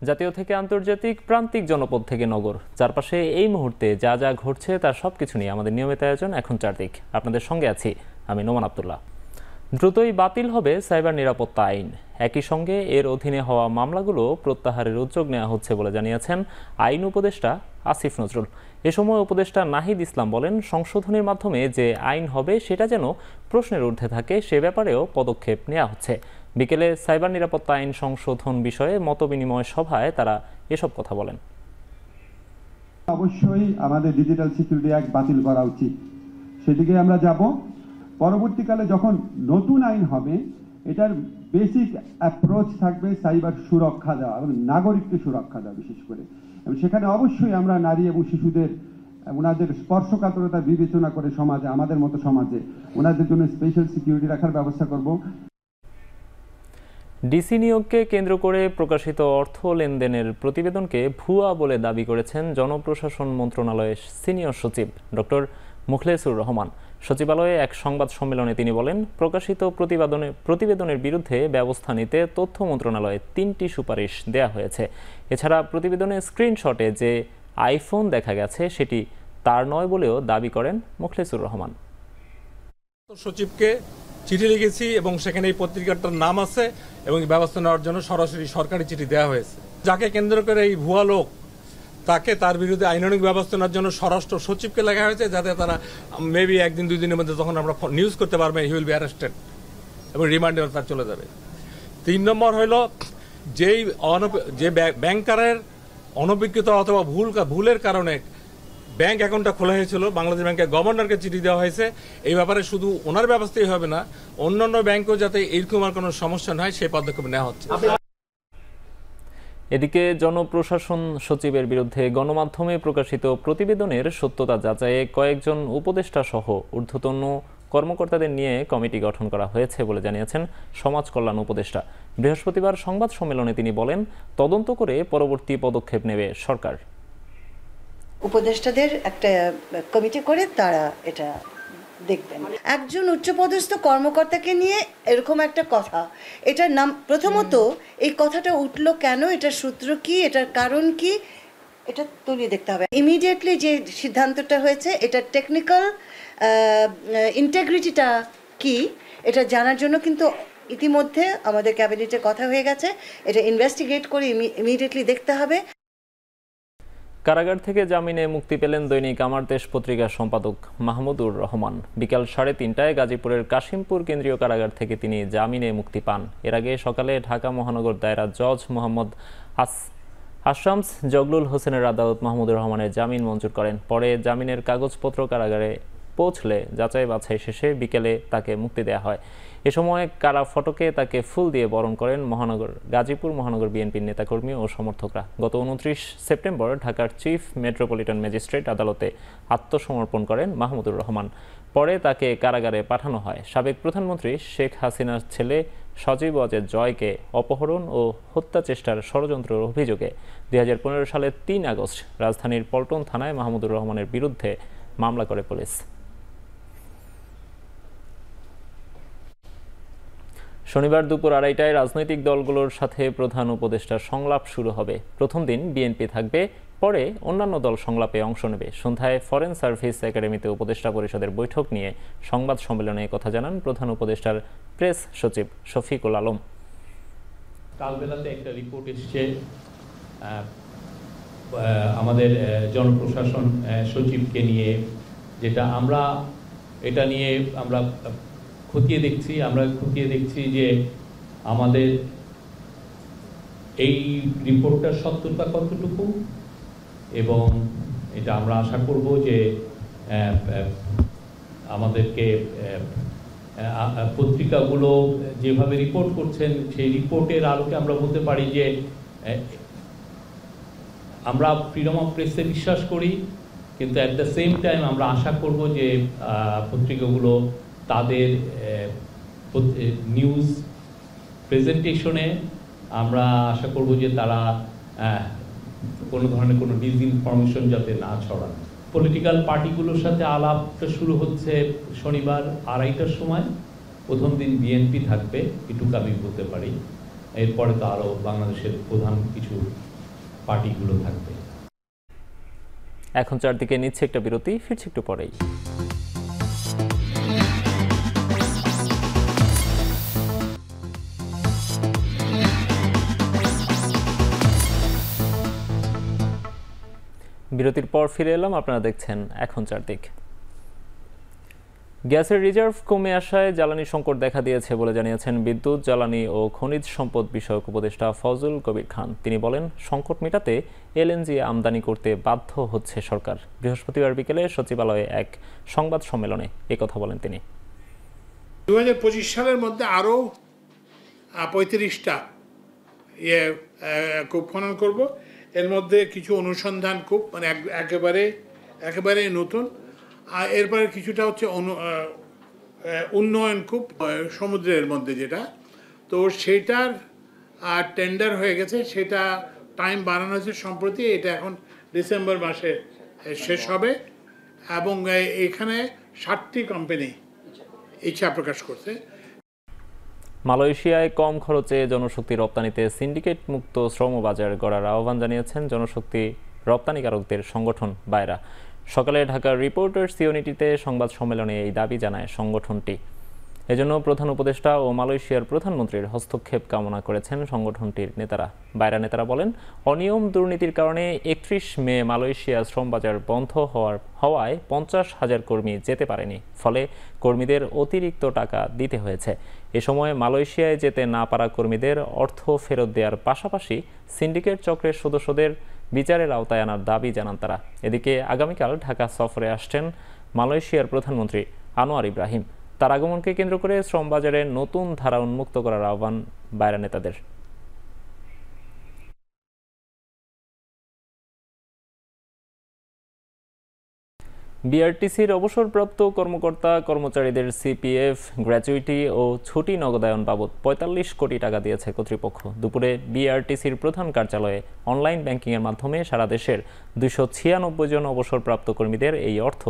জাতীয় থেকে আন্তর্জাতিক, প্রান্তিক জনপদ থেকে নগর, চারপাশে এই মুহূর্তে যা যা ঘটছে তার সবকিছু নিয়ে আমাদের নিয়মিত আয়োজন এখন চারদিক। আপনাদের সঙ্গে আছি আমি নোমান আব্দুল্লাহ। দ্রুতই বাতিল হবে সাইবার নিরাপত্তা আইন। একই সঙ্গে এর অধীনে হওয়া মামলাগুলো প্রত্যাহারের উদ্যোগ নেওয়া হচ্ছে বলে জানিয়েছেন আইন উপদেষ্টা আসিফ নজরুল। এ সময় উপদেষ্টা নাহিদ ইসলাম বলেন, সংশোধনের মাধ্যমে যে আইন হবে সেটা যেন প্রশ্নের ঊর্ধ্বে থাকে সে ব্যাপারেও পদক্ষেপ নেওয়া হচ্ছে। বিকেলে সাইবার নিরাপত্তা আইন সংশোধন বিষয়ে মতবিনিময় সভায় তারা এসব কথা বলেন। অবশ্যই আমাদের ডিজিটাল সিকিউরিটি অ্যাক্ট বাতিল করা উচিত, সেদিকে আমরা যাব। পরবর্তীকালে যখন নতুন আইন হবে, এটার বেসিক অ্যাপ্রোচ থাকবে সাইবার সুরক্ষা দেওয়া এবং নাগরিককে সুরক্ষা দেওয়া বিশেষ করে। এবং সেখানে অবশ্যই আমরা নারী এবং শিশুদের ওনাদের স্পর্শকাতরতা বিবেচনা করে সমাজে, আমাদের মতো সমাজে ওনাদের জন্য স্পেশাল সিকিউরিটি রাখার ব্যবস্থা করব। ডিসি নিয়োগকে কেন্দ্র করে প্রকাশিত অর্থ লেনদেনের প্রতিবেদনকে ভুয়া বলে দাবি করেছেন জনপ্রশাসন মন্ত্রণালয়ের সিনিয়র সচিব ডক্টর মুখলেসুর রহমান। সচিবালয়ে এক সংবাদ সম্মেলনে তিনি বলেন, প্রকাশিত প্রতিবেদনের বিরুদ্ধে ব্যবস্থা নিতে তথ্য মন্ত্রণালয়ে 3টি সুপারিশ দেয়া হয়েছে। এছাড়া প্রতিবেদনের স্ক্রিনশটে যে আইফোন দেখা গেছে সেটি তার নয় বলেও দাবি করেন মুখলেসুর রহমান। সচিবকে চিঠি লিখেছি এবং সেখানে এই পত্রিকাটার নাম আছে এবং ব্যবস্থা নেওয়ার জন্য সরাসরি সরকারি চিঠি দেওয়া হয়েছে। যাকে কেন্দ্র করে এই ভুয়া লোক, তাকে তার বিরুদ্ধে আইনানুগ ব্যবস্থা নেওয়ার জন্য স্বরাষ্ট্র সচিবকে লেখা হয়েছে, যাতে তারা মেবি একদিন দুই দিনের মধ্যে তখন আমরা নিউজ করতে পারবেন হি উইল বি অ্যারেস্টেড এবং রিমান্ডে তার চলে যাবে। 3 নম্বর হইল যে ব্যাংকারের অনভিজ্ঞতা অথবা ভুলের কারণে ব্যাংক অ্যাকাউন্টটা খোলা হয়েছিল, বাংলাদেশ ব্যাংকের গভর্নরকে চিঠি দেওয়া হয়েছে। এই ব্যাপারে শুধু ওনার ব্যবস্থাই হবে না, অন্যান্য ব্যাংকও যাতে এরকম আর কোনো সমস্যা না হয় সেই পদক্ষেপ নেওয়া হচ্ছে। এদিকে জনপ্রশাসন সচিবের বিরুদ্ধে গণমাধ্যমে প্রকাশিত প্রতিবেদনের সত্যতা যাচাইয়ে কয়েকজন উপদেষ্টা সহ ঊর্ধ্বতন কর্মকর্তাদের নিয়ে কমিটি গঠন করা হয়েছে বলে জানিয়েছেন সমাজ কল্যাণ উপদেষ্টা। বৃহস্পতিবার সংবাদ সম্মেলনে তিনি বলেন, তদন্ত করে পরবর্তী পদক্ষেপ নেবে সরকার। উপদেষ্টাদের একটা কমিটি করে তারা এটা দেখবেন। একজন উচ্চপদস্থ কর্মকর্তাকে নিয়ে এরকম একটা কথা, এটার নাম প্রথমত এই কথাটা উঠলো কেন, এটার সূত্র কি, এটার কারণ কি, এটা তলিয়ে দেখতে হবে। ইমিডিয়েটলি যে সিদ্ধান্তটা হয়েছে এটা টেকনিক্যাল ইন্টিগ্রিটিটা কি এটা জানার জন্য কিন্তু ইতিমধ্যে আমাদের ক্যাবিনেটে কথা হয়ে গেছে। এটা ইনভেস্টিগেট করে ইমিডিয়েটলি দেখতে হবে। কারাগার থেকে জামিনে মুক্তি পেলেন দৈনিক আমার দেশ পত্রিকার সম্পাদক মাহমুদুর রহমান। বিকাল 3:30টায় গাজীপুরের কাশিমপুর কেন্দ্রীয় কারাগার থেকে তিনি জামিনে মুক্তি পান। এর আগে সকালে ঢাকা মহানগর দায়রা জজ মোহাম্মদ আশরামস জগলুল হোসেনের আদালত মাহমুদুর রহমানের জামিন মঞ্জুর করেন। পরে জামিনের কাগজপত্র কারাগারে পৌঁছলে যাচাই বাছাই শেষে বিকেলে তাকে মুক্তি দেওয়া হয়। এ সময় কারা ফটকে তাকে ফুল দিয়ে বরণ করেন গাজীপুর মহানগর বিএনপির নেতাকর্মী ও সমর্থকরা। গত 29 সেপ্টেম্বর ঢাকার চিফ মেট্রোপলিটন ম্যাজিস্ট্রেট আদালতে আত্মসমর্পণ করেন মাহমুদুর রহমান। পরে তাকে কারাগারে পাঠানো হয়। সাবেক প্রধানমন্ত্রী শেখ হাসিনার ছেলে সজীব ওয়াজেদ জয়কে অপহরণ ও হত্যা চেষ্টার ষড়যন্ত্রের অভিযোগে 2015 সালের 3 আগস্ট রাজধানীর পল্টন থানায় মাহমুদুর রহমানের বিরুদ্ধে মামলা করে পুলিশ। শনিবার দুপুর 2:30টায় রাজনৈতিক দলগুলোর সাথে প্রধান উপদেষ্টার সংলাপ শুরু হবে। প্রথম দিন বিএনপি থাকবে, পরে অন্যান্য দল সংলাপে অংশ নেবে। সন্ধ্যায় ফরেন সার্ভিস একাডেমিতে উপদেষ্টা পরিষদের বৈঠক নিয়ে সংবাদ সম্মেলনে কথা জানান প্রধান উপদেষ্টার প্রেস সচিব শফিকুল আলম। কালবেলাতে একটা রিপোর্ট এসছে আমাদের জনপ্রশাসন সচিবকে নিয়ে, যেটা এটা নিয়ে আমরা খতিয়ে দেখছি যে আমাদের এই রিপোর্টটার সত্যতা কতটুকু, এবং এটা আমরা আশা করব যে আমাদেরকে পত্রিকাগুলো যেভাবে রিপোর্ট করছেন সেই রিপোর্টের আলোকে আমরা বলতে পারি যে আমরা ফ্রিডম অফ প্রেসে বিশ্বাস করি, কিন্তু অ্যাট দ্য সেম টাইম আমরা আশা করব যে পত্রিকাগুলো তাদের নিউজ প্রেজেন্টেশনে আমরা আশা করব যে তারা কোনো ধরনের কোনো ডিসইনফরমেশন যাতে না ছড়ান। পলিটিক্যাল পার্টিগুলোর সাথে আলাপটা শুরু হচ্ছে শনিবার 2:30টার সময়। প্রথম দিন বিএনপি থাকবে, এটুকু আমি বলতে পারি। এরপরে তো আরও বাংলাদেশের প্রধান কিছু পার্টিগুলো থাকবে। এখন চারদিকে নিচ্ছে একটা বিরতি, ফিরছি একটু পরেই। বিরতির পর ফিরে এলাম, আপনারা দেখছেন এখন চারদিক। গ্যাসের রিজার্ভ কমে আসায় জ্বালানি সংকট দেখা দিয়েছে বলে জানিয়েছেন বিদ্যুৎ, জ্বালানি ও খনিজ সম্পদ বিষয়ক উপদেষ্টা ফজল কবির খান। তিনি বলেন, সংকট মেটাতে এলএনজি আমদানি করতে বাধ্য হচ্ছে সরকার। বৃহস্পতিবার বিকেলে সচিবালয়ে এক সংবাদ সম্মেলনে একথা বলেন তিনি। 2025 সালের মধ্যে আরও 35টা কূপ খনন করব। এর মধ্যে কিছু অনুসন্ধান কূপ, মানে একেবারে নতুন, আর এরপরে কিছুটা হচ্ছে উন্নয়ন কূপ সমুদ্রের মধ্যে যেটা, তো সেটার টেন্ডার হয়ে গেছে, সেটা টাইম বাড়ানো হয়েছে সম্প্রতি, এটা এখন ডিসেম্বর মাসে শেষ হবে। এবং এখানে 7টি কোম্পানি ইচ্ছা প্রকাশ করছে। মালয়েশিয়ায় কম খরচে জনশক্তি রপ্তানিতে সিন্ডিকেট মুক্ত শ্রম বাজার গড়ার আহ্বান জানিয়েছেন জনশক্তি রপ্তানিকারকদের সংগঠন বায়রা। সকালে ঢাকার রিপোর্টার্স ইউনিটিতে সংবাদ সম্মেলনে এই দাবি জানায় সংগঠনটি। এজন্য প্রধান উপদেষ্টা ও মালয়েশিয়ার প্রধানমন্ত্রীর হস্তক্ষেপ কামনা করেছেন সংগঠনটির নেতারা। বায়রা নেতারা বলেন, অনিয়ম দুর্নীতির কারণে 31 মে মালয়েশিয়া শ্রমবাজার বন্ধ হওয়ায় 50,000 কর্মী যেতে পারেনি, ফলে কর্মীদের অতিরিক্ত টাকা দিতে হয়েছে। এ সময় মালয়েশিয়ায় যেতে না পারা কর্মীদের অর্থ ফেরত দেওয়ার পাশাপাশি সিন্ডিকেট চক্রের সদস্যদের বিচারের আওতায় আনার দাবি জানান তারা। এদিকে আগামীকাল ঢাকা সফরে আসছেন মালয়েশিয়ার প্রধানমন্ত্রী আনোয়ার ইব্রাহিম। তার আগমনকে কেন্দ্র করে শ্রমবাজারে নতুন ধারা উন্মুক্ত করার আহ্বান বায়রা নেতাদের। বিআরটিসির অবসরপ্রাপ্ত কর্মকর্তা কর্মচারীদের সিপিএফ, গ্র্যাচুইটি ও ছুটি নগদায়ন বাবদ 45 কোটি টাকা দিয়েছে কর্তৃপক্ষ। দুপুরে বিআরটিসির প্রধান কার্যালয়ে অনলাইন ব্যাংকিংয়ের মাধ্যমে সারা দেশের 296 জন অবসরপ্রাপ্ত কর্মীদের এই অর্থ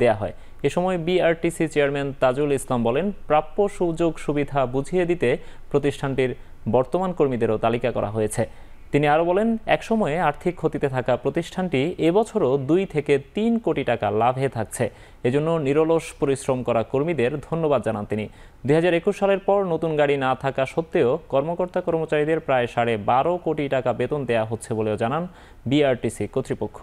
দেয়া হয়। এ সময় বিআরটিসি চেয়ারম্যান তাজুল ইসলাম বলেন, প্রাপ্য সুযোগ সুবিধা বুঝিয়ে দিতে প্রতিষ্ঠানটির বর্তমান কর্মীদেরও তালিকা করা হয়েছে। তিনি আরও বলেন, একসময়ে আর্থিক ক্ষতিতে থাকা প্রতিষ্ঠানটি এবছরও 2 থেকে 3 কোটি টাকা লাভে থাকছে। এজন্য নিরলস পরিশ্রম করা কর্মীদের ধন্যবাদ জানান তিনি। 2021 সালের পর নতুন গাড়ি না থাকা সত্ত্বেও কর্মকর্তা কর্মচারীদের প্রায় 12.5 কোটি টাকা বেতন দেওয়া হচ্ছে বলেও জানান বিআরটিসি কর্তৃপক্ষ।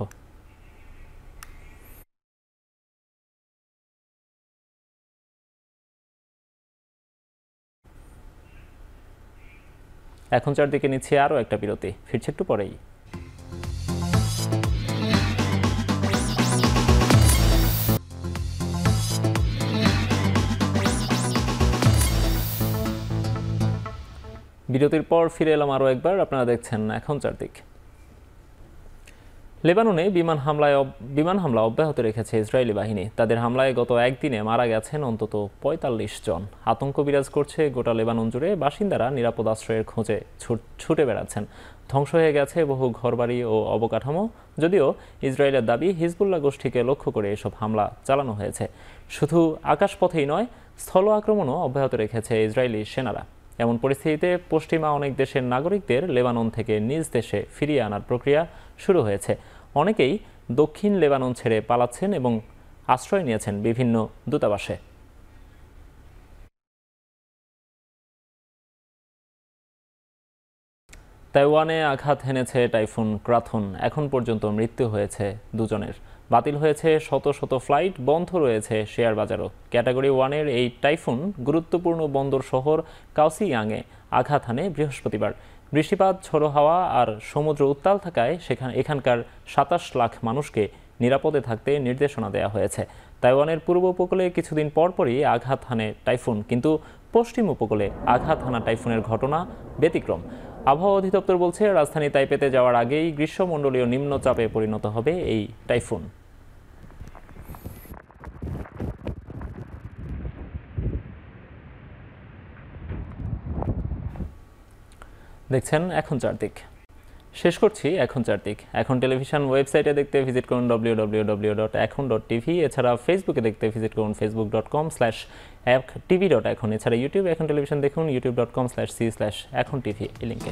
এখন চারদিকে নিচ্ছে আরও একটা বিরতি, ফিরছে একটু পরেই। বিরতির পর ফিরে এলাম আরও একবার, আপনারা দেখছেন এখন চারদিক। লেবাননে বিমান হামলা অব্যাহত রেখেছে ইসরায়েলি বাহিনী। তাদের হামলায় গত একদিনে মারা গেছেন অন্তত 45 জন। আতঙ্ক বিরাজ করছে গোটা লেবানন জুড়ে। বাসিন্দারা নিরাপদ আশ্রয়ের খোঁজে ছুটে বেড়াচ্ছেন। ধ্বংস হয়ে গেছে বহু ঘরবাড়ি ও অবকাঠামো। যদিও ইসরায়েলের দাবি, হিজবুল্লাহ গোষ্ঠীকে লক্ষ্য করে এসব হামলা চালানো হয়েছে। শুধু আকাশপথেই নয়, স্থল আক্রমণও অব্যাহত রেখেছে ইসরায়েলি সেনারা। এমন পরিস্থিতিতে পশ্চিমা অনেক দেশের নাগরিকদের লেবানন থেকে নিজ দেশে ফিরিয়ে আনার প্রক্রিয়া শুরু হয়েছে। অনেকেই দক্ষিণ লেবানন ছেড়ে পালাচ্ছেন এবং আশ্রয় নিয়েছেন বিভিন্ন দূতাবাসে। তাইওয়ানে আঘাত হেনেছে টাইফুন ক্রাথন। এখন পর্যন্ত মৃত্যু হয়েছে 2 জনের। বাতিল হয়েছে শত শত ফ্লাইট, বন্ধ রয়েছে শেয়ার বাজারও। ক্যাটাগরি 1-এর এই টাইফুন গুরুত্বপূর্ণ বন্দর শহর কাওসিয়াংয়ে আঘাত হানে বৃহস্পতিবার। বৃষ্টিপাত, ঝোড়ো হাওয়া আর সমুদ্র উত্তাল থাকায় এখানকার 27 লাখ মানুষকে নিরাপদে থাকতে নির্দেশনা দেওয়া হয়েছে। তাইওয়ানের পূর্ব উপকূলে কিছুদিন পরপরই আঘাত হানে টাইফুন, কিন্তু পশ্চিম উপকূলে আঘাত হানা টাইফুনের ঘটনা ব্যতিক্রম। আবহাওয়া অধিদপ্তর বলছে, রাজধানী তাইপেতে যাওয়ার আগেই গ্রীষ্মমণ্ডলীয় নিম্নচাপে পরিণত হবে এই টাইফুন। দেখছেন এখন চারদিক। শেষ করছি এখন চারদিক। এখন টেলিভিশন ওয়েবসাইটে দেখতে ভিজিট করুন www.ekhon.tv। এছাড়া ফেসবুকে দেখতে ভিজিট করুন facebook.com/tv.ekhon। এছাড়া ইউটিউব এখন টেলিভিশন দেখুন youtube.com/c/ekhon tv এই লিঙ্কে।